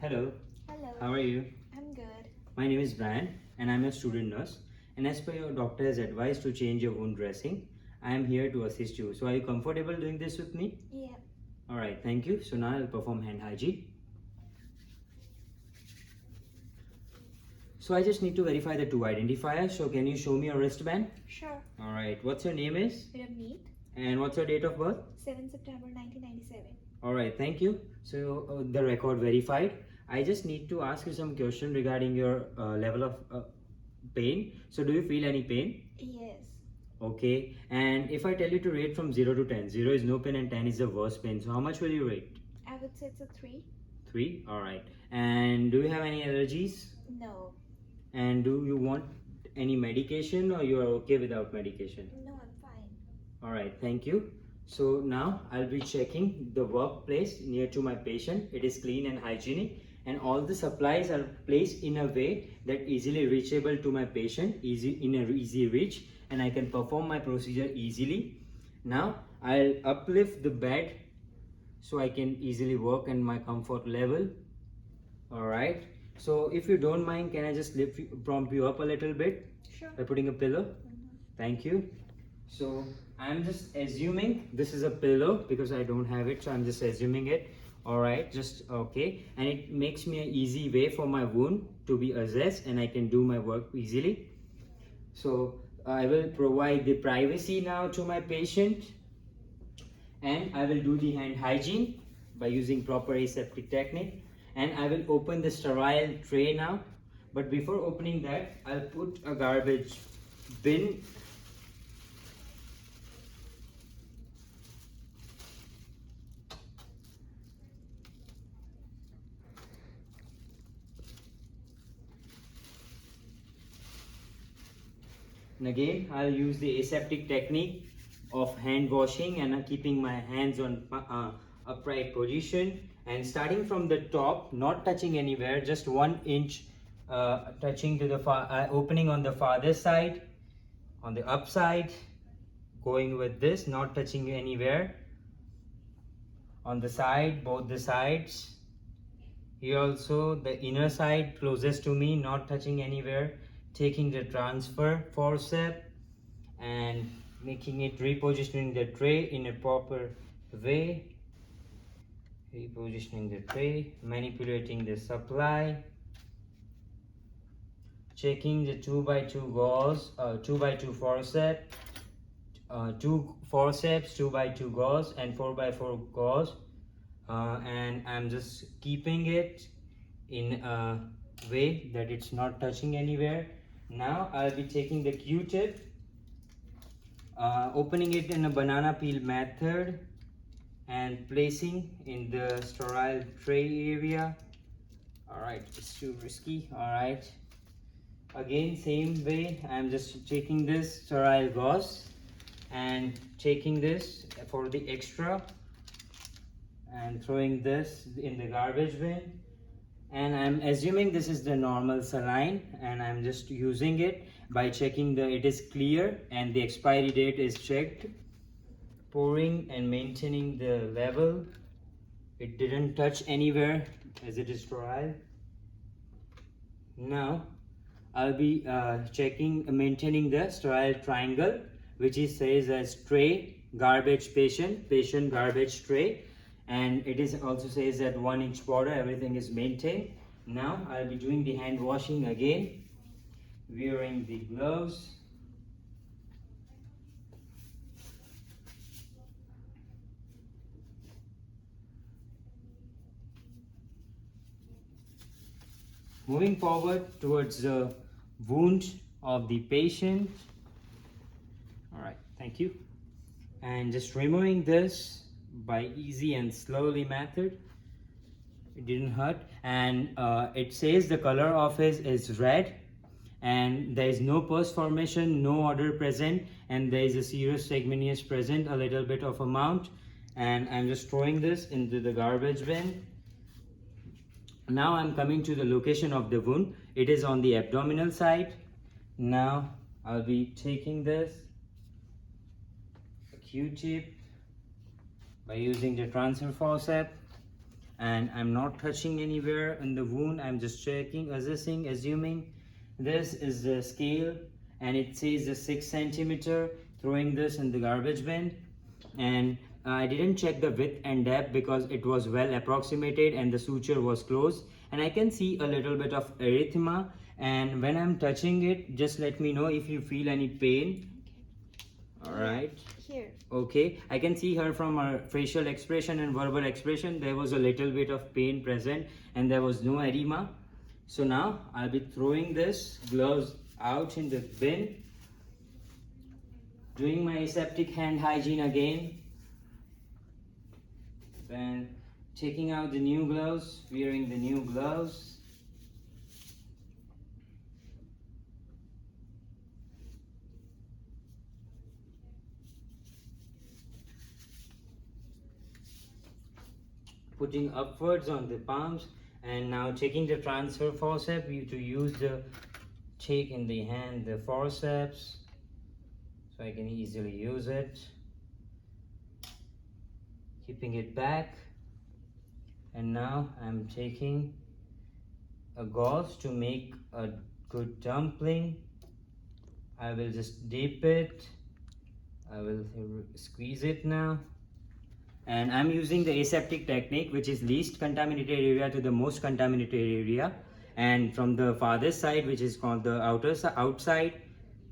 Hello, Hello, how are you? I'm good. My name is Brian and I'm a student nurse. And as per your doctor's advice to change your wound dressing, I am here to assist you. So, are you comfortable doing this with me? Yeah, Alright, thank you. So, now I'll perform hand hygiene. So, I just need to verify the two identifiers. So, can you show me your wristband? sure. Alright, what's your name is? Ravneet, And what's your date of birth? 7 September 1997. Alright, thank you. So, the record verified. I just need to ask you some question regarding your level of pain. So, do you feel any pain? Yes, Okay, and if I tell you to rate from 0 to 10, 0 is no pain and 10 is the worst pain. So, how much will you rate? I would say it's a 3. 3? Alright. And do you have any allergies? No, And do you want any medication or you are okay without medication? no, I'm fine. Alright, thank you. So, now I'll be checking the workplace near to my patient. It is clean and hygienic, and all the supplies are placed in a way that easily reachable to my patient, easy reach, and I can perform my procedure easily. Now I'll uplift the bed so I can easily work in my comfort level. Alright, so if you don't mind, can I just prompt you up a little bit Sure. by putting a pillow? Thank you. So I'm just assuming this is a pillow because I don't have it, so I'm just assuming it. Alright, just okay, and it makes me an easy way for my wound to be assessed and I can do my work easily. So I will provide the privacy now to my patient, and I will do the hand hygiene by using proper aseptic technique, and I will open the sterile tray now. But before opening that, I'll put a garbage bin. And again, I'll use the aseptic technique of hand washing and keeping my hands on upright position, and starting from the top, not touching anywhere, just 1 inch touching to the opening on the farther side, on the upside, going with this, not touching anywhere, on the side, both the sides. Here also the inner side closest to me, not touching anywhere, taking the transfer forceps and making it, repositioning the tray in a proper way, repositioning the tray, manipulating the supply, checking the 2x2 gauze, 2x2 forceps, 2 forceps, 2x2 gauze and 4x4 gauze, and I'm just keeping it in a way that it's not touching anywhere. Now I'll be taking the Q-tip, opening it in a banana peel method and placing in the sterile tray area. Alright, it's too risky. Alright, again same way, I'm just taking this sterile gauze and taking this for the extra and throwing this in the garbage bin, and I'm assuming this is the normal saline, and I'm just using it by checking it is clear and the expiry date is checked, pouring and maintaining the level. It didn't touch anywhere as it is sterile. Now I'll be maintaining the sterile triangle, which is says as tray, garbage, patient, garbage, tray, and it is also says that 1 inch border, everything is maintained. Now I'll be doing the hand washing again, wearing the gloves. Moving forward towards the wound of the patient. Alright, thank you. And just removing this by easy and slowly method. It didn't hurt, and it says the color of it is red, and there is no pus formation, no odor present, and there is a serous segmentus present, a little bit of amount, and I'm just throwing this into the garbage bin. Now I'm coming to the location of the wound. It is on the abdominal side. Now I'll be taking this Q-tip by using the transfer forceps and I'm not touching anywhere in the wound. I'm just checking, assuming this is the scale and it says the 6 centimeter, throwing this in the garbage bin. And I didn't check the width and depth because it was well approximated and the suture was closed, and I can see a little bit of erythema. And when I'm touching it, just let me know if you feel any pain. All right. Here. Okay, I can see her from her facial expression and verbal expression. There was a little bit of pain present and there was no edema. So now I'll be throwing this gloves out in the bin, doing my aseptic hand hygiene again, then taking out the new gloves, wearing the new gloves. Putting upwards on the palms, and now taking the transfer forceps to use the take in the hand the forceps so I can easily use it, keeping it back. And now I'm taking a gauze to make a good dumpling. I will just dip it, I will squeeze it now. And I'm using the aseptic technique, which is least contaminated area to the most contaminated area, and from the farthest side, which is called the outside,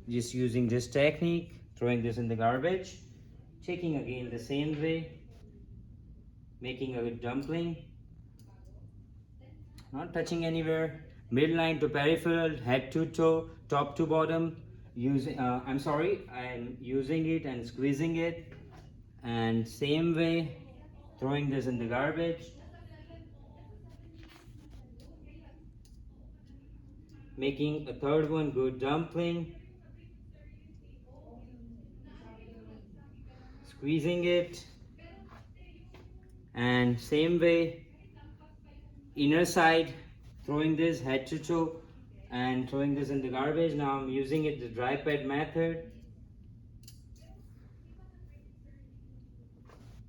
just using this technique, throwing this in the garbage, taking again the same way, making a good dumpling, not touching anywhere, midline to peripheral, head to toe, top to bottom. I'm using it and squeezing it. And same way, throwing this in the garbage, making a third one good dumpling, squeezing it, and same way, inner side, throwing this head to toe and throwing this in the garbage. Now I'm using it the dry pad method.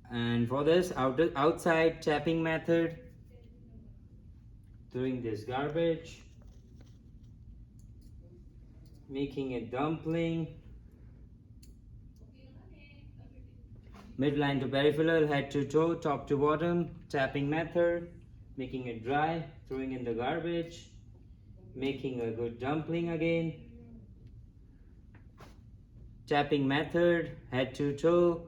And for this outside tapping method, throwing this garbage, making a dumpling, midline to peripheral, head to toe, top to bottom, tapping method, making it dry, throwing in the garbage, making a good dumpling again, tapping method, head to toe,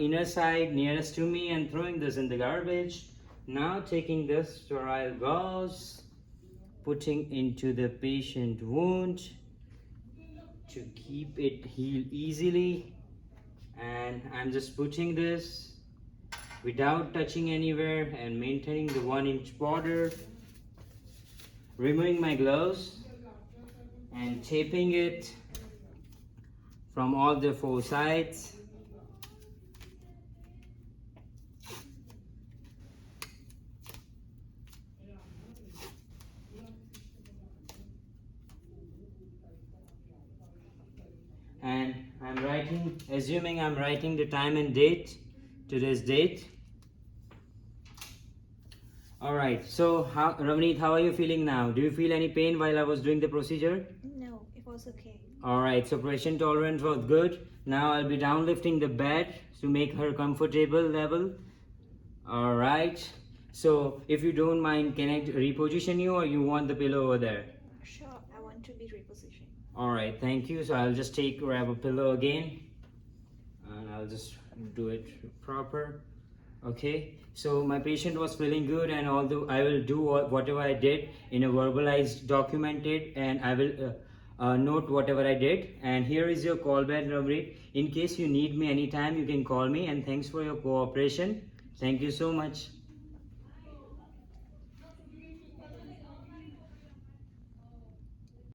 inner side nearest to me, and throwing this in the garbage. Now taking this sterile gauze, putting into the patient wound to keep it heal easily, and I'm just putting this without touching anywhere and maintaining the 1-inch border, removing my gloves and taping it from all the 4 sides. And assuming I'm writing the time and date, today's date. Alright, so Ravneet, how are you feeling now? Do you feel any pain while I was doing the procedure? No, it was okay. Alright, so patient tolerance was good. Now I'll be downlifting the bed to make her comfortable level. Alright, so if you don't mind, can I reposition you or you want the pillow over there? Sure, I want to be repositioned. Alright, thank you. So I'll just grab a pillow again and I'll just do it proper. Okay, so my patient was feeling good, and although I will do whatever I did in a verbalized, documented, and I will note whatever I did. And here is your call back, Ravneet. In case you need me anytime, you can call me, and thanks for your cooperation. Thank you so much.